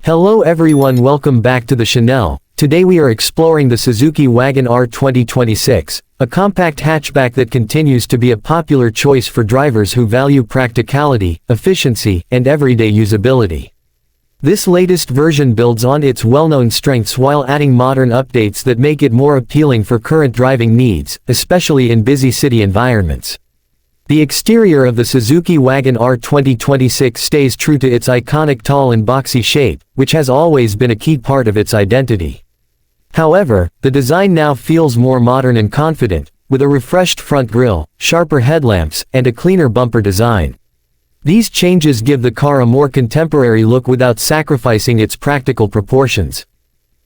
Hello everyone, welcome back to the channel. Today we are exploring the Suzuki Wagon R 2026, a compact hatchback that continues to be a popular choice for drivers who value practicality, efficiency, and everyday usability. This latest version builds on its well-known strengths while adding modern updates that make it more appealing for current driving needs, especially in busy city environments. The exterior of the Suzuki Wagon R 2026 stays true to its iconic tall and boxy shape, which has always been a key part of its identity. However, the design now feels more modern and confident, with a refreshed front grille, sharper headlamps, and a cleaner bumper design. These changes give the car a more contemporary look without sacrificing its practical proportions.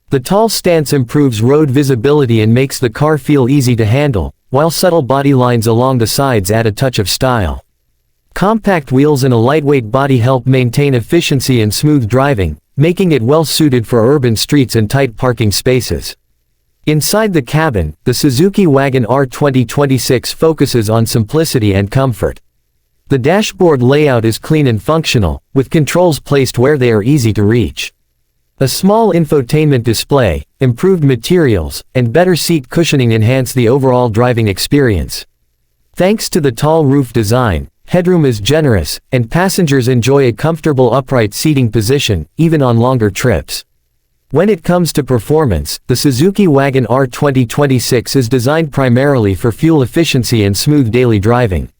The tall stance improves road visibility and makes the car feel easy to handle, while subtle body lines along the sides add a touch of style. Compact wheels and a lightweight body help maintain efficiency and smooth driving, making it well suited for urban streets and tight parking spaces. Inside the cabin, the Suzuki Wagon R 2026 focuses on simplicity and comfort. The dashboard layout is clean and functional, with controls placed where they are easy to reach. A small infotainment display, improved materials, and better seat cushioning enhance the overall driving experience. Thanks to the tall roof design, headroom is generous, and passengers enjoy a comfortable upright seating position, even on longer trips. When it comes to performance, the Suzuki Wagon R 2026 is designed primarily for fuel efficiency and smooth daily driving.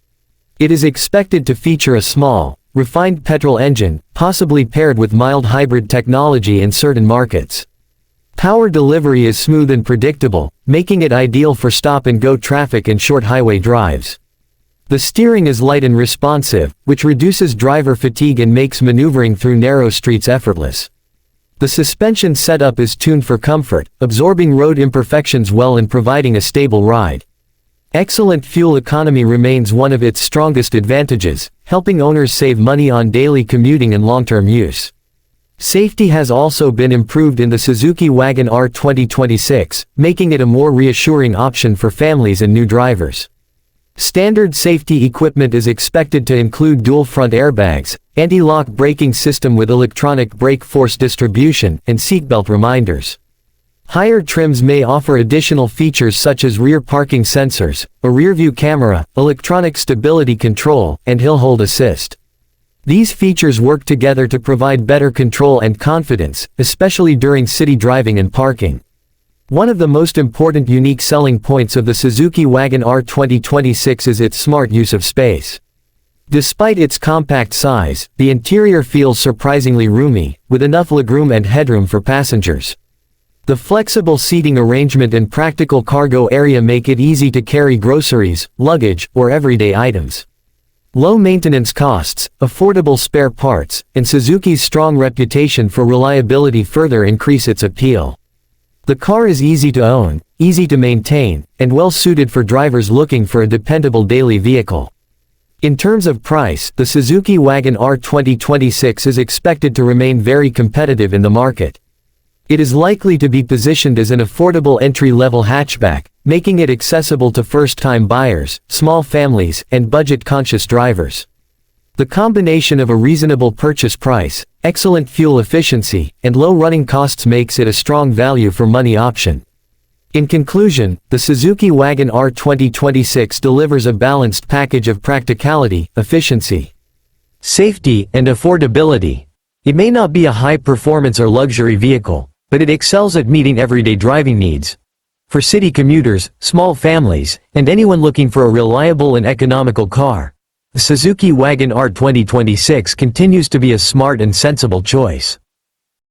It is expected to feature a small, refined petrol engine, possibly paired with mild hybrid technology in certain markets. Power delivery is smooth and predictable, making it ideal for stop-and-go traffic and short highway drives. The steering is light and responsive, which reduces driver fatigue and makes maneuvering through narrow streets effortless. The suspension setup is tuned for comfort, absorbing road imperfections well and providing a stable ride. Excellent fuel economy remains one of its strongest advantages, helping owners save money on daily commuting and long-term use. Safety has also been improved in the Suzuki Wagon R 2026, making it a more reassuring option for families and new drivers. Standard safety equipment is expected to include dual front airbags, anti-lock braking system with electronic brake force distribution, and seatbelt reminders. Higher trims may offer additional features such as rear parking sensors, a rear-view camera, electronic stability control, and hill hold assist. These features work together to provide better control and confidence, especially during city driving and parking. One of the most important unique selling points of the Suzuki Wagon R 2026 is its smart use of space. Despite its compact size, the interior feels surprisingly roomy, with enough legroom and headroom for passengers. The flexible seating arrangement and practical cargo area make it easy to carry groceries, luggage, or everyday items. Low maintenance costs, affordable spare parts, and Suzuki's strong reputation for reliability further increase its appeal. The car is easy to own, easy to maintain, and well suited for drivers looking for a dependable daily vehicle. In terms of price, the Suzuki Wagon R 2026 is expected to remain very competitive in the market. It is likely to be positioned as an affordable entry-level hatchback, making it accessible to first-time buyers, small families, and budget-conscious drivers. The combination of a reasonable purchase price, excellent fuel efficiency, and low running costs makes it a strong value for money option. In conclusion, the Suzuki Wagon R 2026 delivers a balanced package of practicality, efficiency, safety, and affordability. It may not be a high-performance or luxury vehicle, but it excels at meeting everyday driving needs. For city commuters, small families, and anyone looking for a reliable and economical car, the Suzuki Wagon R 2026 continues to be a smart and sensible choice.